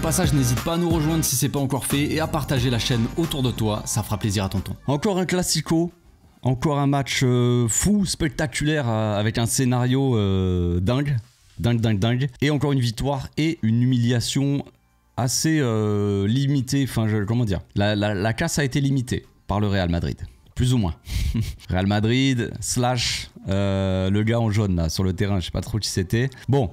passage, n'hésite pas à nous rejoindre si c'est pas encore fait et à partager la chaîne autour de toi, ça fera plaisir à tonton. Encore un classico, encore un match fou, spectaculaire, avec un scénario dingue. Et encore une victoire et une humiliation assez limitée, enfin comment dire, la casse a été limitée par le Real Madrid. Plus ou moins. Real Madrid slash le gars en jaune là sur le terrain, je sais pas trop qui c'était. Bon,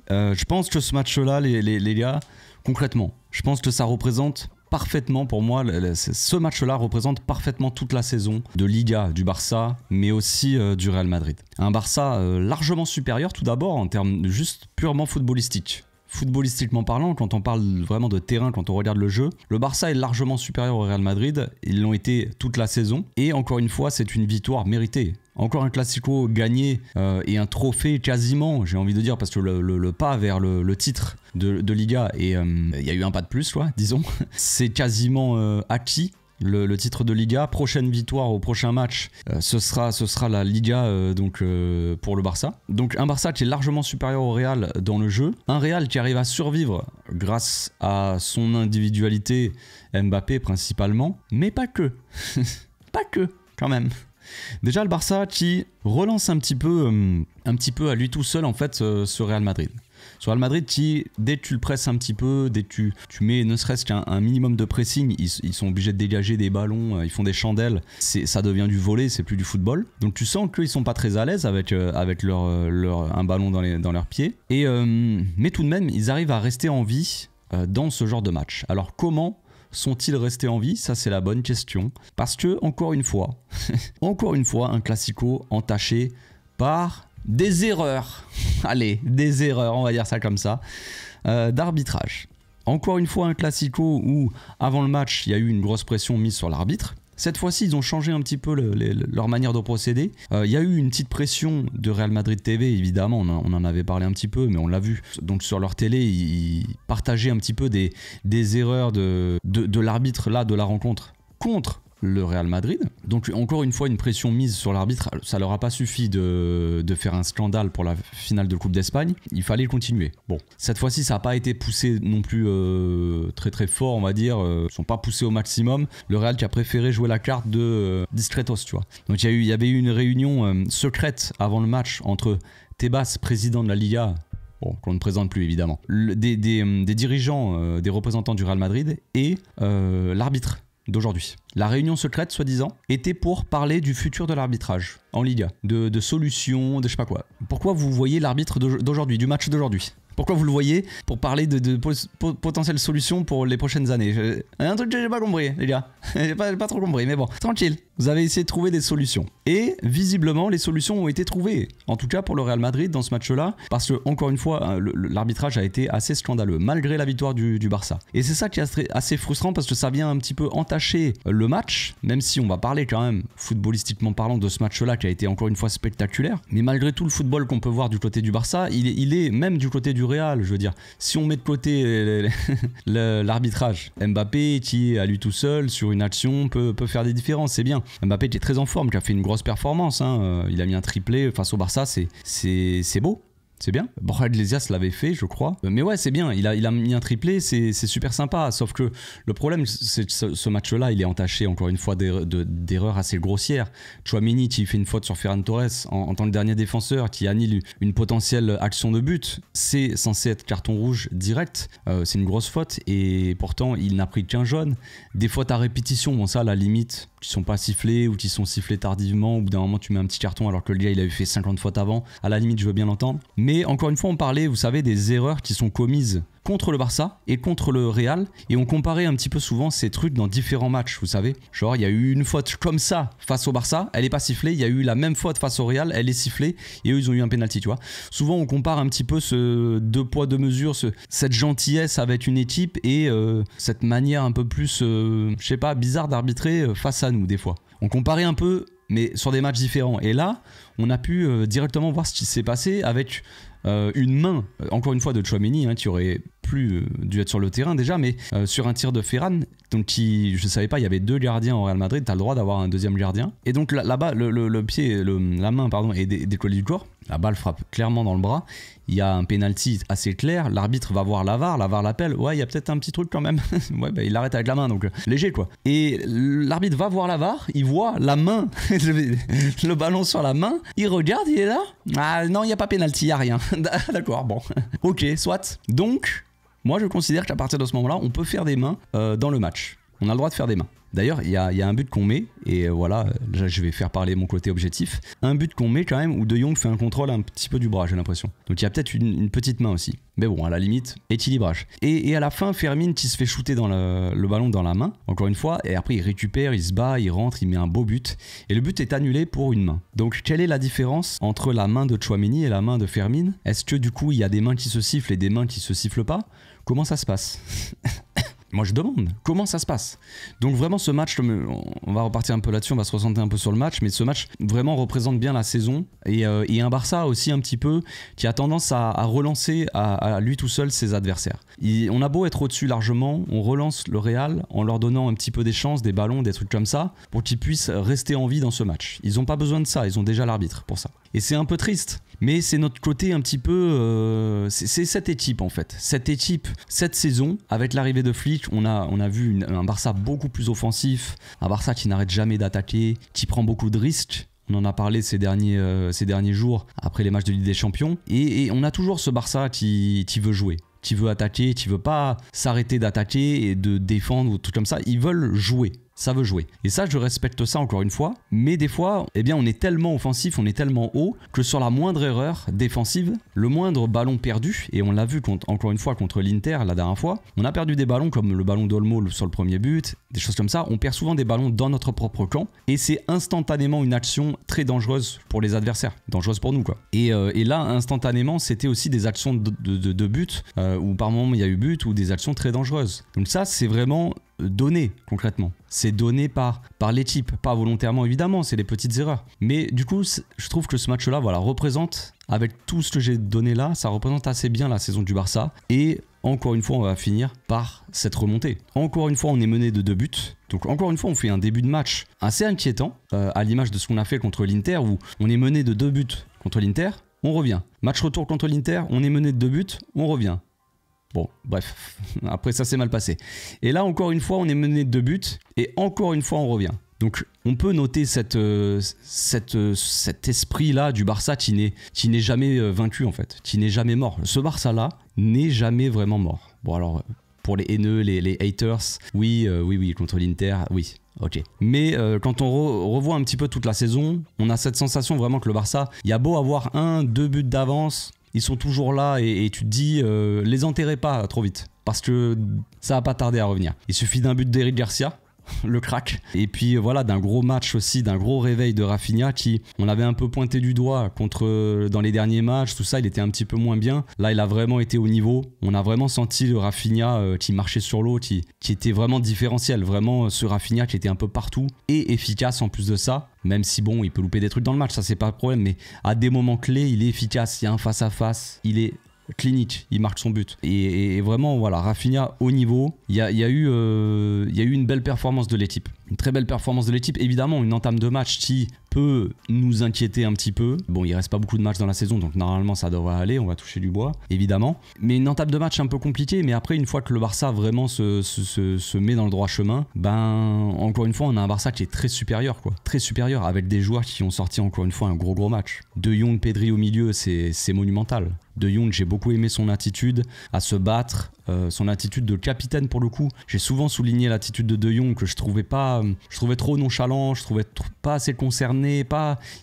je pense que ce match-là, les gars, concrètement, je pense que ça représente parfaitement pour moi, ce match-là représente parfaitement toute la saison de Liga du Barça, mais aussi du Real Madrid. Un Barça largement supérieur tout d'abord en termes juste purement footballistiques. Footballistiquement parlant, quand on parle vraiment de terrain, quand on regarde le jeu, le Barça est largement supérieur au Real Madrid. Ils l'ont été toute la saison. Et encore une fois, c'est une victoire méritée. Encore un classico gagné et un trophée quasiment, j'ai envie de dire, parce que le pas vers le titre de Liga, et il y a eu un pas de plus, quoi, disons. C'est quasiment acquis. Le titre de Liga, prochaine victoire au prochain match, ce sera la Liga pour le Barça. Donc un Barça qui est largement supérieur au Real dans le jeu, un Real qui arrive à survivre grâce à son individualité, Mbappé principalement, mais pas que, pas que quand même. Déjà le Barça qui relance un petit peu à lui tout seul en fait ce Real Madrid. Sur Real Madrid qui, dès que tu le presses un petit peu, dès que tu mets ne serait-ce qu'un minimum de pressing, ils sont obligés de dégager des ballons, ils font des chandelles, ça devient du volley, c'est plus du football. Donc tu sens qu'ils sont pas très à l'aise avec un ballon dans leurs pieds. Mais tout de même, ils arrivent à rester en vie dans ce genre de match. Alors comment sont-ils restés en vie? Ça c'est la bonne question. Parce que, encore une fois, un classico entaché par des erreurs, allez, des erreurs, on va dire ça comme ça, d'arbitrage. Encore une fois un classico où avant le match il y a eu une grosse pression mise sur l'arbitre. Cette fois-ci ils ont changé un petit peu leur manière de procéder. Il y a eu une petite pression de Real Madrid TV, évidemment, on en avait parlé un petit peu, mais on l'a vu. Donc sur leur télé ils partageaient un petit peu des erreurs de l'arbitre là de la rencontre contre le Real Madrid. Donc encore une fois une pression mise sur l'arbitre, ça leur a pas suffi de faire un scandale pour la finale de Coupe d'Espagne, il fallait continuer. Bon, cette fois-ci ça n'a pas été poussé non plus très très fort on va dire, ils sont pas poussés au maximum, le Real qui a préféré jouer la carte de discretos, tu vois. Donc il y avait eu une réunion secrète avant le match entre Tebas, président de la Liga, bon, qu'on ne présente plus évidemment, des dirigeants, des représentants du Real Madrid et l'arbitre d'aujourd'hui. La réunion secrète, soi-disant, était pour parler du futur de l'arbitrage en Liga, de solutions, de je sais pas quoi. Pourquoi vous voyez l'arbitre d'aujourd'hui, du match d'aujourd'hui? Pourquoi vous le voyez pour parler de potentielles solutions pour les prochaines années? Un truc que j'ai pas compris, les gars. J'ai pas trop compris, mais bon, tranquille. Vous avez essayé de trouver des solutions. Et visiblement, les solutions ont été trouvées. En tout cas pour le Real Madrid dans ce match-là. Parce que, encore une fois, l'arbitrage a été assez scandaleux, malgré la victoire du Barça. Et c'est ça qui est assez frustrant parce que ça vient un petit peu entacher le match. Même si on va parler quand même, footballistiquement parlant, de ce match-là qui a été encore une fois spectaculaire. Mais malgré tout le football qu'on peut voir du côté du Barça, il est même du côté du Real, je veux dire. Si on met de côté l'arbitrage, Mbappé qui, à lui tout seul, sur une action, peut faire des différences, c'est bien. Mbappé qui est très en forme, qui a fait une grosse performance, hein. Il a mis un triplé face au Barça, c'est beau. C'est bien. Borja Iglesias l'avait fait, je crois. Mais ouais, c'est bien. Il a mis un triplé, c'est super sympa. Sauf que le problème, c'est que ce match-là, il est entaché encore une fois d'erreurs assez grossières. Tchouaméni qui fait une faute sur Ferran Torres en tant que dernier défenseur, qui annule une potentielle action de but. C'est censé être carton rouge direct. C'est une grosse faute et pourtant, il n'a pris qu'un jaune. Des fautes à répétition, bon ça, à la limite, qui sont pas sifflés ou qui sont sifflés tardivement. Au bout d'un moment, tu mets un petit carton alors que le gars, il avait fait 50 fautes avant. À la limite, je veux bien l'entendre. Mais encore une fois, on parlait, vous savez, des erreurs qui sont commises contre le Barça et contre le Real. Et on comparait un petit peu souvent ces trucs dans différents matchs, vous savez. Genre, il y a eu une faute comme ça face au Barça, elle n'est pas sifflée. Il y a eu la même faute face au Real, elle est sifflée. Et eux, ils ont eu un penalty, tu vois. Souvent, on compare un petit peu ce deux poids, deux mesures, cette gentillesse avec une équipe et cette manière un peu plus, je sais pas, bizarre d'arbitrer face à nous, des fois. On comparait un peu, mais sur des matchs différents. Et là, on a pu directement voir ce qui s'est passé avec une main, encore une fois, de Tchouaméni, qui aurait plus dû être sur le terrain déjà, mais sur un tir de Ferran, donc qui, je savais pas, il y avait 2 gardiens au Real Madrid, tu as le droit d'avoir un deuxième gardien. Et donc là-bas, le pied, la main, pardon, est décollée du corps. La balle frappe clairement dans le bras. Il y a un penalty assez clair. L'arbitre va voir la VAR l'appelle. Ouais, il y a peut-être un petit truc quand même. Ouais, bah, il l'arrête avec la main, donc léger quoi. Et l'arbitre va voir la VAR. Il voit la main, le ballon sur la main. Il regarde, il est là. Ah non, il n'y a pas penalty, il n'y a rien. D'accord, bon. Ok, soit. Donc, moi je considère qu'à partir de ce moment-là, on peut faire des mains dans le match. On a le droit de faire des mains. D'ailleurs, il y a un but qu'on met, et voilà, je vais faire parler mon côté objectif. Un but qu'on met quand même où De Jong fait un contrôle un petit peu du bras, j'ai l'impression. Donc il y a peut-être une petite main aussi. Mais bon, à la limite, équilibrage. Et à la fin, Fermin qui se fait shooter dans le ballon dans la main, encore une fois, et après il récupère, il se bat, il rentre, il met un beau but. Et le but est annulé pour une main. Donc quelle est la différence entre la main de Tchouaméni et la main de Fermin? Est-ce que du coup, il y a des mains qui se sifflent et des mains qui se sifflent pas? Comment ça se passe? Moi je demande, comment ça se passe? Donc vraiment ce match, on va repartir un peu là-dessus, on va se recentrer un peu sur le match, mais ce match vraiment représente bien la saison et un Barça aussi un petit peu qui a tendance à relancer à lui tout seul ses adversaires. On a beau être au-dessus largement, on relance le Real en leur donnant un petit peu des chances, des ballons, des trucs comme ça, pour qu'ils puissent rester en vie dans ce match. Ils n'ont pas besoin de ça, ils ont déjà l'arbitre pour ça. Et c'est un peu triste, mais c'est notre côté un petit peu... c'est cette équipe en fait. Cette équipe, cette saison, avec l'arrivée de Flick, on a vu un Barça beaucoup plus offensif, un Barça qui n'arrête jamais d'attaquer, qui prend beaucoup de risques. On en a parlé ces derniers jours après les matchs de Ligue des Champions. Et on a toujours ce Barça qui veut jouer, qui veut attaquer, qui veut pas s'arrêter d'attaquer et de défendre ou tout comme ça. Ils veulent jouer. Ça veut jouer. Et ça, je respecte ça encore une fois. Mais des fois, eh bien, on est tellement offensif, on est tellement haut que sur la moindre erreur défensive, le moindre ballon perdu, et on l'a vu encore une fois contre l'Inter la dernière fois, on a perdu des ballons comme le ballon d'Olmo sur le premier but, des choses comme ça. On perd souvent des ballons dans notre propre camp et c'est instantanément une action très dangereuse pour les adversaires, dangereuse pour nous quoi. Et là, instantanément, c'était aussi des actions de but où par moment il y a eu but ou des actions très dangereuses. Donc ça, c'est vraiment donné concrètement. C'est donné par l'équipe, pas volontairement évidemment, c'est des petites erreurs. Mais du coup, je trouve que ce match-là, voilà, représente, avec tout ce que j'ai donné là, ça représente assez bien la saison du Barça. Et encore une fois, on va finir par cette remontée. Encore une fois, on est mené de 2 buts. Donc encore une fois, on fait un début de match assez inquiétant, à l'image de ce qu'on a fait contre l'Inter, où on est mené de 2 buts contre l'Inter, on revient. Match retour contre l'Inter, on est mené de 2 buts, on revient. Bon, bref, après ça s'est mal passé. Et là, encore une fois, on est mené de 2 buts, et encore une fois, on revient. Donc, on peut noter cet esprit-là du Barça qui n'est jamais vaincu, en fait, qui n'est jamais mort. Ce Barça-là n'est jamais vraiment mort. Bon, alors, pour les haineux, les haters, oui, contre l'Inter, oui. Ok. Mais quand on revoit un petit peu toute la saison, on a cette sensation vraiment que le Barça, il y a beau avoir 1-2 buts d'avance, ils sont toujours là et tu te dis, les enterrez pas trop vite. Parce que ça va pas tarder à revenir. Il suffit d'un but d'Eric Garcia, le crack. Et puis voilà, d'un gros match aussi, d'un gros réveil de Rafinha qui, on avait un peu pointé du doigt dans les derniers matchs, tout ça, il était un petit peu moins bien. Là, il a vraiment été au niveau. On a vraiment senti le Rafinha qui marchait sur l'eau, qui était vraiment différentiel. Vraiment, ce Rafinha qui était un peu partout et efficace en plus de ça. Même si bon, il peut louper des trucs dans le match, ça c'est pas le problème. Mais à des moments clés, il est efficace. Il y a un face-à-face, il est clinique, il marque son but et vraiment voilà, Rafinha au niveau. Il y a eu une belle performance de l'équipe, une très belle performance de l'équipe. Évidemment, une entame de match qui peut nous inquiéter un petit peu. Bon, il reste pas beaucoup de matchs dans la saison, donc normalement ça devrait aller, on va toucher du bois évidemment, mais une entame de match un peu compliquée. Mais après, une fois que le Barça vraiment se met dans le droit chemin, ben encore une fois, on a un Barça qui est très supérieur quoi, très supérieur, avec des joueurs qui ont sorti encore une fois un gros match. De Jong, Pedri au milieu, c'est monumental. De Jong, j'ai beaucoup aimé son attitude à se battre, son attitude de capitaine pour le coup. J'ai souvent souligné l'attitude de Jong que je trouvais trop nonchalant, je trouvais pas assez concerné,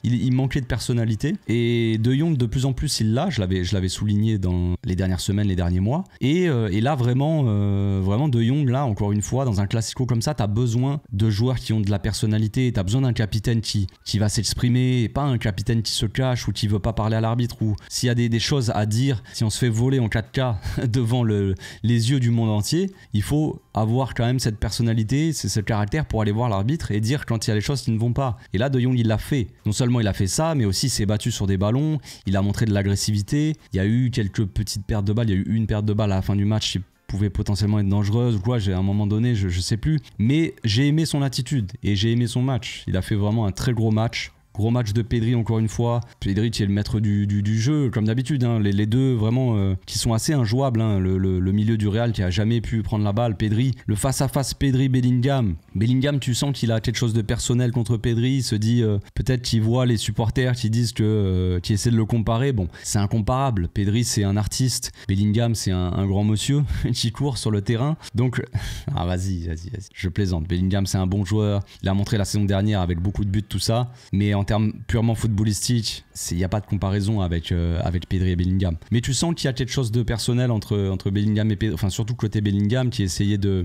il manquait de personnalité. Et De Jong de plus en plus il l'a, je l'avais souligné dans les dernières semaines, les derniers mois. Et là vraiment De Jong là encore une fois dans un classico comme ça, t'as besoin de joueurs qui ont de la personnalité, t'as besoin d'un capitaine qui va s'exprimer, et pas un capitaine qui se cache ou qui veut pas parler à l'arbitre, ou s'il y a des choses à dire, si on se fait voler en 4K devant les yeux du monde entier, il faut avoir quand même cette personnalité, ce caractère pour aller voir l'arbitre et dire quand il y a des choses qui ne vont pas. Et là, De Jong, il l'a fait. Non seulement il a fait ça, mais aussi il s'est battu sur des ballons, il a montré de l'agressivité, il y a eu quelques petites pertes de balles, il y a eu une perte de balle à la fin du match qui pouvait potentiellement être dangereuse ou quoi, à un moment donné, je sais plus. Mais j'ai aimé son attitude et j'ai aimé son match. Il a fait vraiment un très gros match. Gros match de Pedri encore une fois. Pedri qui est le maître du jeu, comme d'habitude. Hein. Les deux vraiment qui sont assez injouables. Hein. Le milieu du Real qui a jamais pu prendre la balle. Pedri, le face-à-face Pedri-Bellingham. Bellingham, tu sens qu'il a quelque chose de personnel contre Pedri. Il se dit peut-être qu'il voit les supporters qui disent que qui essaient de le comparer. Bon, c'est incomparable. Pedri, c'est un artiste. Bellingham, c'est un grand monsieur qui court sur le terrain. Donc, vas-y. Je plaisante. Bellingham, c'est un bon joueur. Il a montré la saison dernière avec beaucoup de buts, tout ça. Mais en termes purement footballistiques, il n'y a pas de comparaison avec Pedri et Bellingham. Mais tu sens qu'il y a quelque chose de personnel entre Bellingham et Pedri, enfin surtout côté Bellingham qui essayait de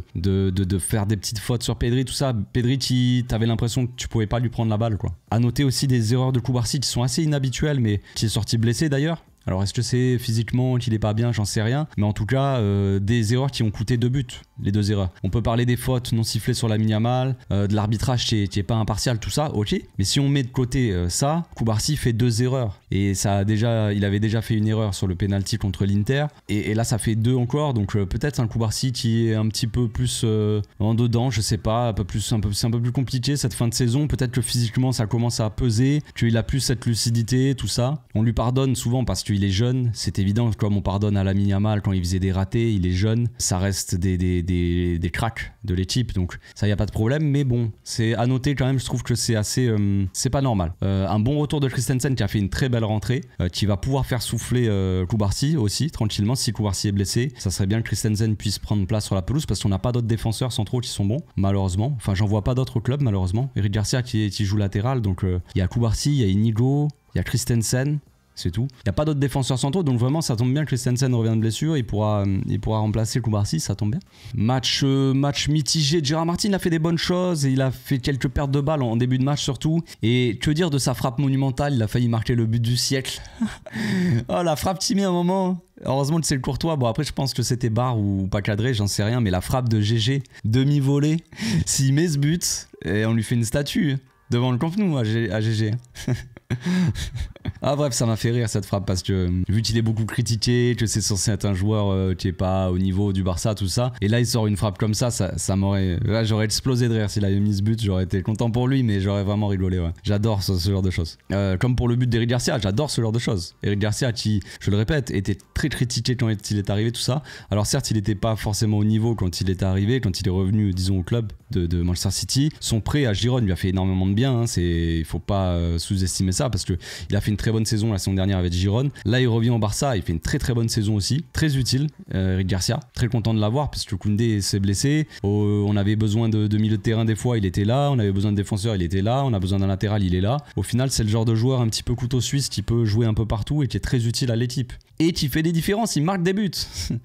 faire des petites fautes sur Pedri, tout ça. Pedri, t'avais l'impression que tu pouvais pas lui prendre la balle, quoi. À noter aussi des erreurs de Cubarsí qui sont assez inhabituelles, mais qui est sorti blessé d'ailleurs. Alors est-ce que c'est physiquement qu'il est pas bien, j'en sais rien. Mais en tout cas, des erreurs qui ont coûté 2 buts, les 2 erreurs. On peut parler des fautes non sifflées sur Lamine Yamal, de l'arbitrage qui est pas impartial, tout ça, ok. Mais si on met de côté ça, Cubarsí fait 2 erreurs. Et il avait déjà fait une erreur sur le penalty contre l'Inter. Et là, ça fait 2 encore. Donc peut-être un Cubarsí qui est un petit peu plus en dedans, je sais pas, c'est un peu plus compliqué cette fin de saison. Peut-être que physiquement, ça commence à peser, qu'il a plus cette lucidité, tout ça. On lui pardonne souvent parce qu'il est jeune, c'est évident, comme on pardonne à Lamine Yamal quand il faisait des ratés, il est jeune, ça reste des cracks de l'équipe, donc ça y a pas de problème, mais bon, c'est à noter quand même, je trouve que c'est assez, c'est pas normal. Un bon retour de Christensen qui a fait une très belle rentrée, qui va pouvoir faire souffler Cubarsí aussi, tranquillement, si Cubarsí est blessé, ça serait bien que Christensen puisse prendre place sur la pelouse, parce qu'on n'a pas d'autres défenseurs centraux qui sont bons, malheureusement, enfin j'en vois pas d'autres au club, malheureusement. Eric Garcia qui joue latéral, donc il y a Cubarsí, il y a Inigo, il y a Christensen, c'est tout. Il n'y a pas d'autres défenseurs centraux, donc vraiment ça tombe bien que Christensen revient de blessure, il pourra remplacer Cubarsí, ça tombe bien. Match mitigé, Gérard Martin a fait des bonnes choses, et il a fait quelques pertes de balles en début de match surtout. Et que dire de sa frappe monumentale, il a failli marquer le but du siècle. Oh, la frappe timée à un moment. Heureusement que c'est le Courtois. Bon, après je pense que c'était barre ou pas cadré, j'en sais rien, mais la frappe de GG, demi-volée, s'il met ce but, et on lui fait une statue devant le Camp Nou à GG. Ah bref, ça m'a fait rire cette frappe parce que vu qu'il est beaucoup critiqué, que c'est censé être un joueur qui est pas au niveau du Barça, tout ça, et là il sort une frappe comme ça m'aurait, là j'aurais explosé de rire s'il avait mis ce but, j'aurais été content pour lui, mais j'aurais vraiment rigolé, ouais. J'adore ce genre de choses. Comme pour le but d'Eric Garcia, j'adore ce genre de choses. Eric Garcia qui, je le répète, était très critiqué quand il est arrivé, tout ça. Alors certes, il n'était pas forcément au niveau quand il est arrivé, quand il est revenu, disons, au club de Manchester City. Son prêt à Girone lui a fait énormément de bien, hein. Il faut pas sous-estimer ça parce que il a fait une très bonne saison la saison dernière avec Girone. Là, il revient au Barça, il fait une très très bonne saison aussi, très utile. Eric Garcia, très content de l'avoir parce que Koundé s'est blessé. On avait besoin de milieu de terrain des fois, il était là. On avait besoin de défenseurs, il était là. On a besoin d'un latéral, il est là. Au final, c'est le genre de joueur un petit peu couteau suisse qui peut jouer un peu partout et qui est très utile à l'équipe. Et qui fait des différences, il marque des buts.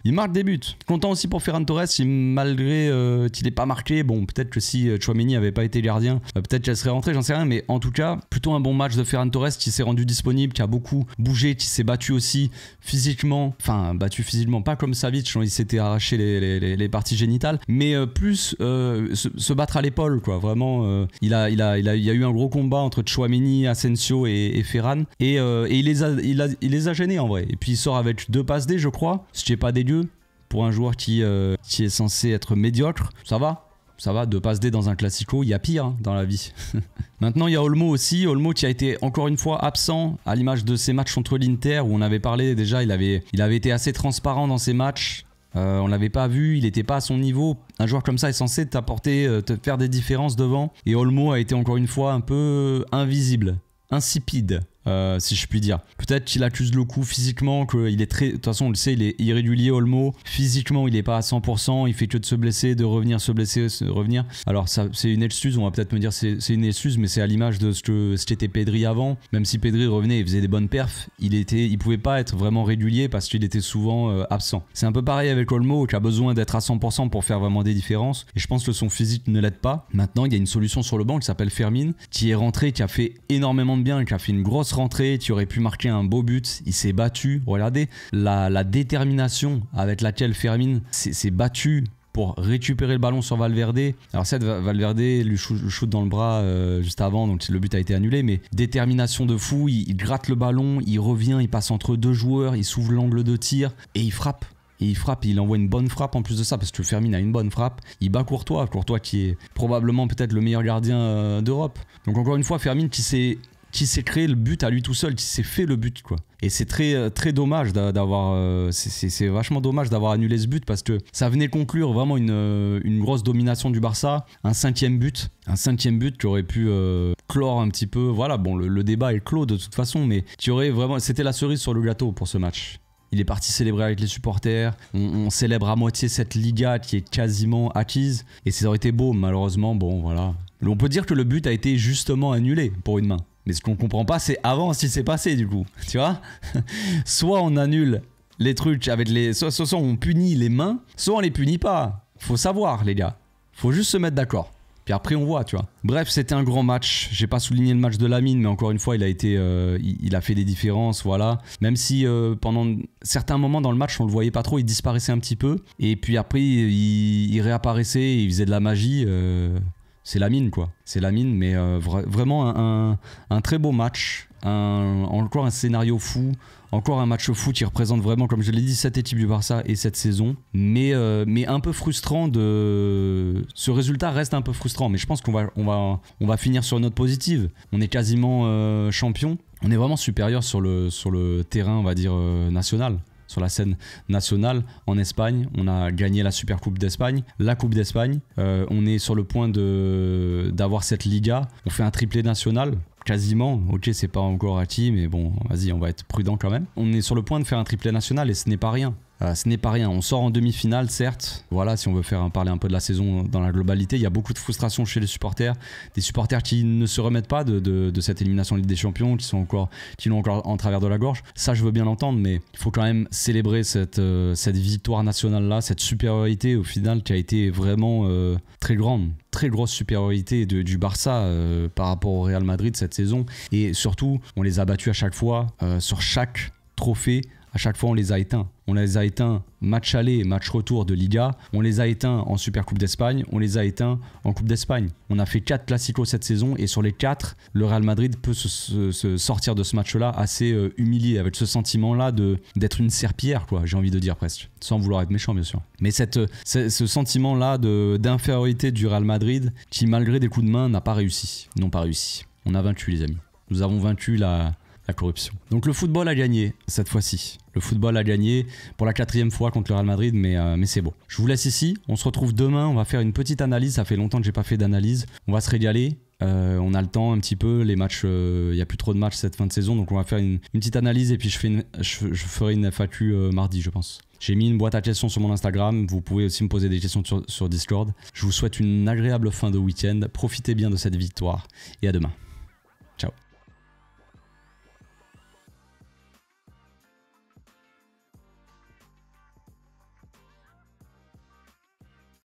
Il marque des buts. Content aussi pour Ferran Torres, malgré qu'il n'ait pas marqué. Bon, peut-être que si Tchouaméni n'avait pas été gardien, peut-être qu'elle serait rentrée, j'en sais rien. Mais en tout cas, plutôt un bon match de Ferran Torres qui s'est rendu disponible, qui a beaucoup bougé, qui s'est battu aussi physiquement. Enfin, battu physiquement, pas comme Savic, il s'était arraché les parties génitales. Mais plus se battre à l'épaule, quoi. Vraiment, il y a eu un gros combat entre Tchouaméni, Asensio et Ferran. Et il les a gênés en vrai. Et puis il sort avec 2 passes D, je crois, ce qui n'est pas dégueu pour un joueur qui est censé être médiocre. Ça va, 2 passes D dans un classico, il y a pire hein, dans la vie. Maintenant il y a Olmo aussi, Olmo qui a été encore une fois absent à l'image de ses matchs contre l'Inter où on avait parlé déjà, il avait été assez transparent dans ses matchs. On l'avait pas vu, il était pas à son niveau. Un joueur comme ça est censé t'apporter, te faire des différences devant. Et Olmo a été encore une fois un peu invisible, insipide. Si je puis dire. Peut-être qu'il accuse le coup physiquement, qu'il est très... De toute façon, on le sait, il est irrégulier, Olmo. Physiquement, il est pas à 100%, il fait que de se blesser, de revenir, se blesser, revenir. Alors, ça, c'est une excuse, on va peut-être me dire c'est une excuse, mais c'est à l'image de ce qu'était Pedri avant. Même si Pedri revenait et faisait des bonnes perfs, il pouvait pas être vraiment régulier parce qu'il était souvent absent. C'est un peu pareil avec Olmo, qui a besoin d'être à 100% pour faire vraiment des différences. Et je pense que son physique ne l'aide pas. Maintenant, il y a une solution sur le banc qui s'appelle Fermin, qui est rentré, qui a fait énormément de bien, qui a fait une grosse rentrée, qui aurait pu marquer un beau but. Il s'est battu. Regardez la détermination avec laquelle Fermin s'est battu pour récupérer le ballon sur Valverde. Alors certes, Valverde lui shoot dans le bras juste avant, donc le but a été annulé, mais détermination de fou, il gratte le ballon, il revient, il passe entre 2 joueurs, il s'ouvre l'angle de tir et il frappe. Et il envoie une bonne frappe en plus de ça, parce que Fermin a une bonne frappe. Il bat Courtois qui est probablement peut-être le meilleur gardien d'Europe. Donc encore une fois, Fermin qui s'est qui s'est créé le but à lui tout seul, qui s'est fait le but, quoi. Et c'est très dommage d'avoir... c'est vachement dommage d'avoir annulé ce but parce que ça venait conclure vraiment une grosse domination du Barça. Un cinquième but qui aurait pu clore un petit peu... Voilà, bon, le débat est clos de toute façon, mais qui aurait vraiment... C'était la cerise sur le gâteau pour ce match. Il est parti célébrer avec les supporters. On célèbre à moitié cette Liga qui est quasiment acquise. Et ça aurait été beau, malheureusement, bon, voilà. On peut dire que le but a été justement annulé pour une main. Mais ce qu'on comprend pas, c'est avant ce qui s'est passé du coup. Tu vois? Soit on annule les trucs avec les... Soit on punit les mains, soit on les punit pas. Faut savoir les gars. Faut juste se mettre d'accord. Puis après on voit, tu vois. Bref, c'était un grand match. J'ai pas souligné le match de Lamine, mais encore une fois, il a fait des différences, voilà. Même si pendant certains moments dans le match, on le voyait pas trop, il disparaissait un petit peu. Et puis après, il réapparaissait, il faisait de la magie. C'est Lamine, quoi. C'est Lamine, mais vraiment un très beau match. Encore un scénario fou. Encore un match fou qui représente vraiment, comme je l'ai dit, cette équipe du Barça et cette saison. Mais un peu frustrant de... Ce résultat reste un peu frustrant, mais je pense qu'on va finir sur une note positive. On est quasiment champion. On est vraiment supérieur sur le terrain, on va dire, national. Sur la scène nationale en Espagne, on a gagné la Super Coupe d'Espagne, la Coupe d'Espagne. On est sur le point d'avoir cette Liga. On fait un triplé national. Quasiment, ok, c'est pas encore acquis, mais bon, vas-y, on va être prudent quand même. On est sur le point de faire un triplé national et ce n'est pas rien. Ce n'est pas rien. On sort en demi-finale, certes. Voilà, si on veut parler un peu de la saison dans la globalité, il y a beaucoup de frustration chez les supporters. Des supporters qui ne se remettent pas de cette élimination Ligue des Champions, qui l'ont encore en travers de la gorge. Ça, je veux bien l'entendre, mais il faut quand même célébrer cette victoire nationale-là, cette supériorité au final qui a été vraiment très grande. Très grosse supériorité du Barça par rapport au Real Madrid cette saison. Et surtout, on les a battus à chaque fois sur chaque trophée. À chaque fois, on les a éteints. On les a éteints match aller, match retour de Liga. On les a éteints en Super Coupe d'Espagne. On les a éteints en Coupe d'Espagne. On a fait 4 classicos cette saison et sur les 4, le Real Madrid peut se sortir de ce match-là assez humilié, avec ce sentiment-là d'être une serpillière, quoi. J'ai envie de dire presque, sans vouloir être méchant bien sûr. Mais ce sentiment-là d'infériorité du Real Madrid, qui malgré des coups de main n'ont pas réussi. On a vaincu les amis. Nous avons vaincu la corruption. Donc le football a gagné cette fois-ci. Le football a gagné pour la 4e fois contre le Real Madrid, mais c'est beau. Je vous laisse ici. On se retrouve demain. On va faire une petite analyse. Ça fait longtemps que j'ai pas fait d'analyse. On va se régaler. On a le temps un petit peu. Les matchs, il n'y a plus trop de matchs cette fin de saison. Donc on va faire une petite analyse et puis je ferai une FAQ mardi, je pense. J'ai mis une boîte à questions sur mon Instagram. Vous pouvez aussi me poser des questions sur Discord. Je vous souhaite une agréable fin de week-end. Profitez bien de cette victoire et à demain. Ciao.